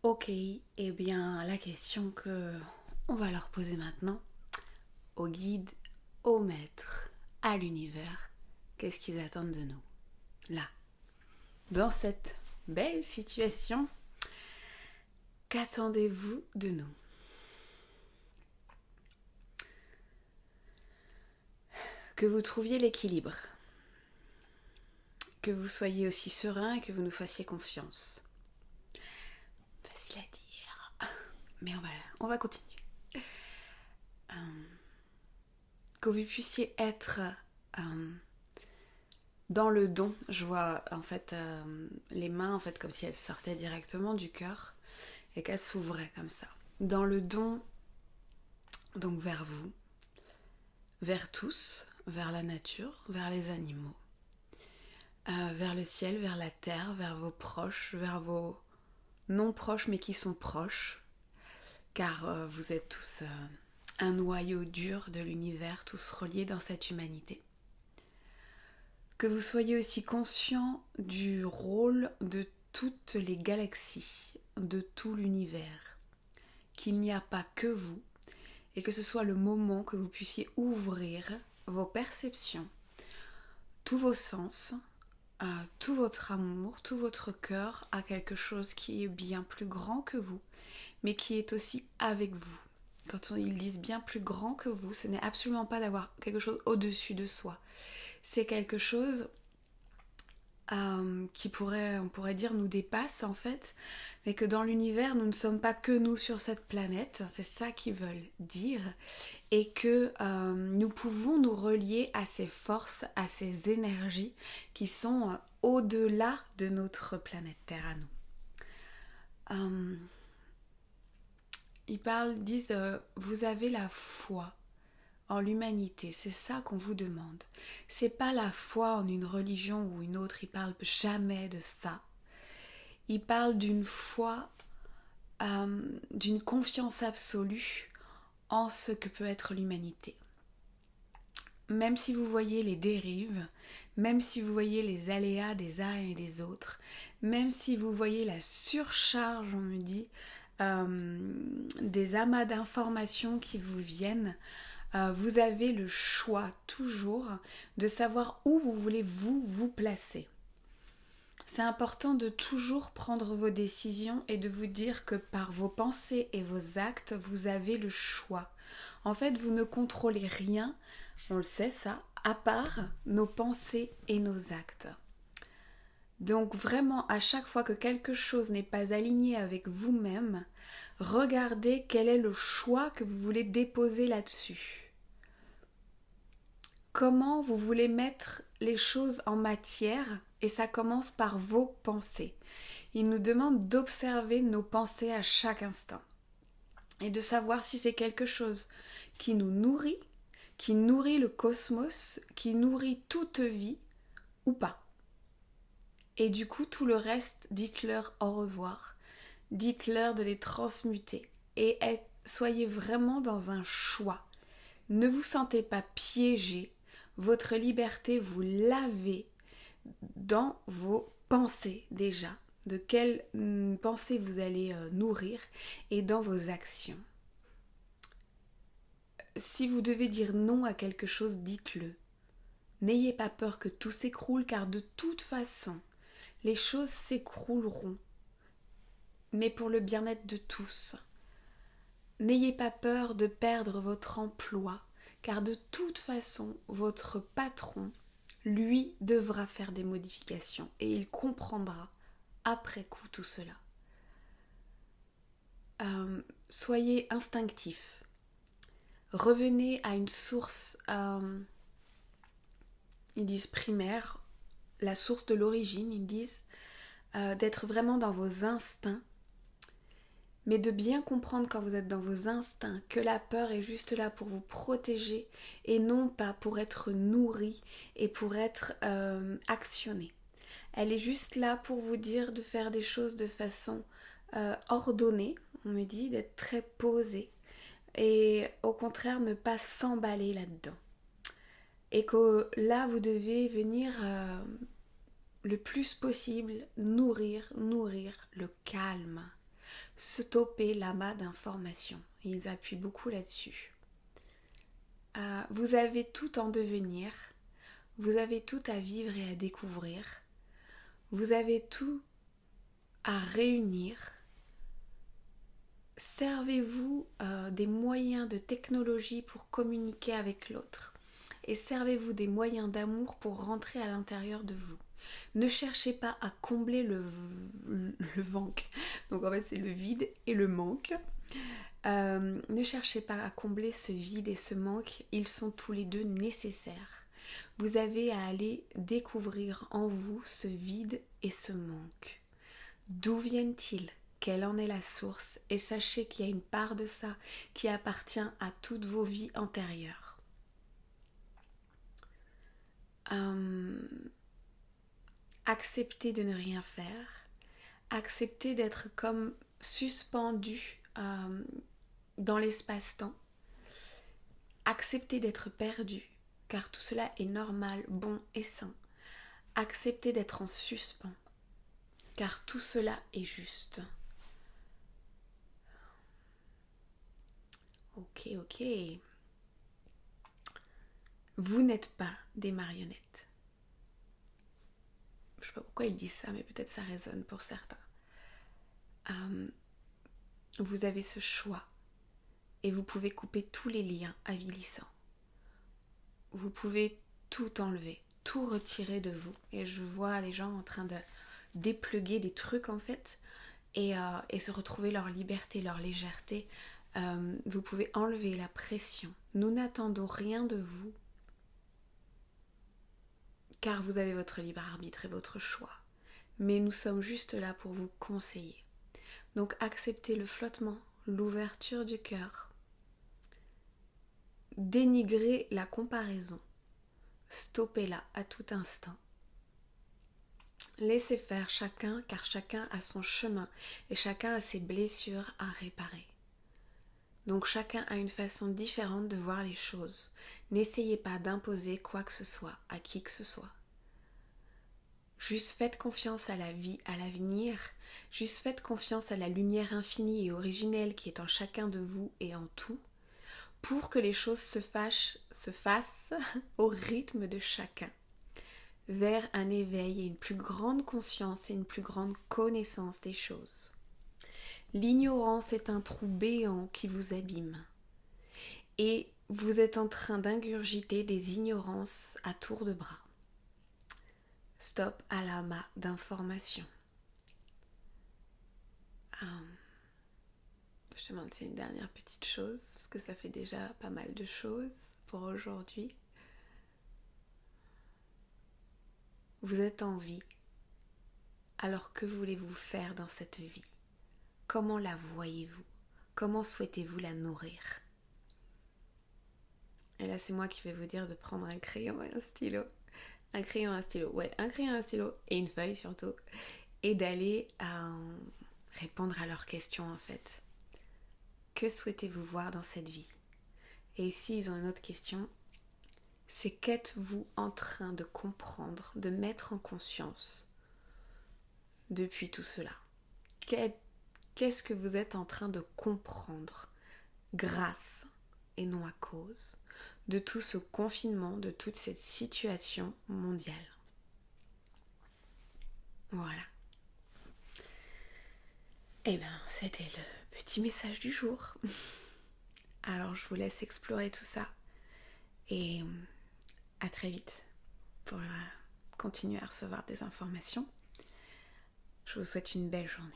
Ok, eh bien la question que on va leur poser maintenant, au guide, au maître, à l'univers, qu'est-ce qu'ils attendent de nous? Là, dans cette belle situation, qu'attendez-vous de nous? Que vous trouviez l'équilibre, que vous soyez aussi serein et que vous nous fassiez confiance. Facile à dire, mais on va continuer. Euh, que vous puissiez être dans le don. Je vois en fait les mains en fait comme si elles sortaient directement du cœur et qu'elles s'ouvraient comme ça. Dans le don, donc vers vous, vers tous, vers la nature, vers les animaux, vers le ciel, vers la terre, vers vos proches, vers vos non proches mais qui sont proches, car vous êtes tous un noyau dur de l'univers, tous reliés dans cette humanité. Que vous soyez aussi conscient du rôle de toutes les galaxies, de tout l'univers, qu'il n'y a pas que vous, et que ce soit le moment que vous puissiez ouvrir vos perceptions, tous vos sens, tout votre amour, tout votre cœur à quelque chose qui est bien plus grand que vous, mais qui est aussi avec vous. Quand ils disent bien plus grand que vous, ce n'est absolument pas d'avoir quelque chose au-dessus de soi. C'est quelque chose qui on pourrait dire, nous dépasse en fait, mais que dans l'univers, nous ne sommes pas que nous sur cette planète, c'est ça qu'ils veulent dire, et que nous pouvons nous relier à ces forces, à ces énergies qui sont au-delà de notre planète Terre à nous. Ils disent, vous avez la foi en l'humanité, c'est ça qu'on vous demande. C'est pas la foi en une religion ou une autre, ils parlent jamais de ça. Ils parlent d'une foi, d'une confiance absolue en ce que peut être l'humanité. Même si vous voyez les dérives, même si vous voyez les aléas des uns et des autres, même si vous voyez la surcharge, on me dit, des amas d'informations qui vous viennent, vous avez le choix toujours de savoir où vous voulez vous placer. C'est important de toujours prendre vos décisions et de vous dire que par vos pensées et vos actes, vous avez le choix. En fait, vous ne contrôlez rien, on le sait ça, à part nos pensées et nos actes. Donc vraiment, à chaque fois que quelque chose n'est pas aligné avec vous-même, regardez quel est le choix que vous voulez déposer là-dessus. Comment vous voulez mettre les choses en matière, et ça commence par vos pensées. Il nous demande d'observer nos pensées à chaque instant et de savoir si c'est quelque chose qui nous nourrit, qui nourrit le cosmos, qui nourrit toute vie ou pas. Et du coup, tout le reste, dites-leur au revoir. Dites-leur de les transmuter. Et soyez vraiment dans un choix. Ne vous sentez pas piégé. Votre liberté, vous l'avez dans vos pensées déjà. De quelles pensées vous allez nourrir et dans vos actions. Si vous devez dire non à quelque chose, dites-le. N'ayez pas peur que tout s'écroule car de toute façon, les choses s'écrouleront. Mais pour le bien-être de tous. N'ayez pas peur de perdre votre emploi car de toute façon, votre patron, lui, devra faire des modifications et il comprendra après coup tout cela. Soyez instinctif. Revenez à une source, ils disent primaire, la source de l'origine, ils disent d'être vraiment dans vos instincts, mais de bien comprendre quand vous êtes dans vos instincts que la peur est juste là pour vous protéger et non pas pour être nourrie et pour être actionnée. Elle est juste là pour vous dire de faire des choses de façon ordonnée, on me dit, d'être très posée et au contraire ne pas s'emballer là-dedans. Et que là vous devez venir le plus possible nourrir le calme. Stopper l'amas d'informations. Ils appuient beaucoup là-dessus. Vous avez tout en devenir. Vous avez tout à vivre et à découvrir. Vous avez tout à réunir. Servez-vous des moyens de technologie pour communiquer avec l'autre. Et servez-vous des moyens d'amour pour rentrer à l'intérieur de vous. Ne cherchez pas à combler le manque. Donc en fait c'est le vide et le manque. Ne cherchez pas à combler ce vide et ce manque. Ils sont tous les deux nécessaires. Vous avez à aller découvrir en vous ce vide et ce manque. D'où viennent-ils ? Quelle en est la source ? Et sachez qu'il y a une part de ça qui appartient à toutes vos vies antérieures. Acceptez de ne rien faire. Acceptez d'être comme suspendu dans l'espace-temps. Acceptez d'être perdu, car tout cela est normal, bon et sain. Acceptez d'être en suspens, car tout cela est juste. Ok. Vous n'êtes pas des marionnettes. Je ne sais pas pourquoi ils disent ça, mais peut-être ça résonne pour certains. Vous avez ce choix et vous pouvez couper tous les liens avilissants. Vous pouvez tout enlever, tout retirer de vous. Et je vois les gens en train de dépluguer des trucs en fait et se retrouver leur liberté, leur légèreté. Vous pouvez enlever la pression. Nous n'attendons rien de vous car vous avez votre libre arbitre et votre choix. Mais nous sommes juste là pour vous conseiller. Donc acceptez le flottement, l'ouverture du cœur. Dénigrez la comparaison. Stoppez-la à tout instant. Laissez faire chacun, car chacun a son chemin et chacun a ses blessures à réparer. Donc chacun a une façon différente de voir les choses. N'essayez pas d'imposer quoi que ce soit à qui que ce soit. Juste faites confiance à la vie, à l'avenir. Juste faites confiance à la lumière infinie et originelle qui est en chacun de vous et en tout, pour que les choses se fassent au rythme de chacun, vers un éveil et une plus grande conscience et une plus grande connaissance des choses. L'ignorance est un trou béant qui vous abîme. Et vous êtes en train d'ingurgiter des ignorances à tour de bras. Stop à l'amas d'informations. Je te demande si c'est une dernière petite chose, parce que ça fait déjà pas mal de choses pour aujourd'hui. Vous êtes en vie. Alors que voulez-vous faire dans cette vie ? Comment la voyez-vous ? Comment souhaitez-vous la nourrir ? Et là, c'est moi qui vais vous dire de prendre un crayon et un stylo. Un crayon et un stylo et une feuille surtout. Et d'aller répondre à leurs questions en fait. Que souhaitez-vous voir dans cette vie ? Et ici, ils ont une autre question. C'est qu'êtes-vous en train de comprendre, de mettre en conscience depuis tout cela ? Qu'est-ce que vous êtes en train de comprendre grâce et non à cause de tout ce confinement, de toute cette situation mondiale ? Voilà. Eh bien, c'était le petit message du jour. Alors, je vous laisse explorer tout ça et à très vite pour continuer à recevoir des informations. Je vous souhaite une belle journée.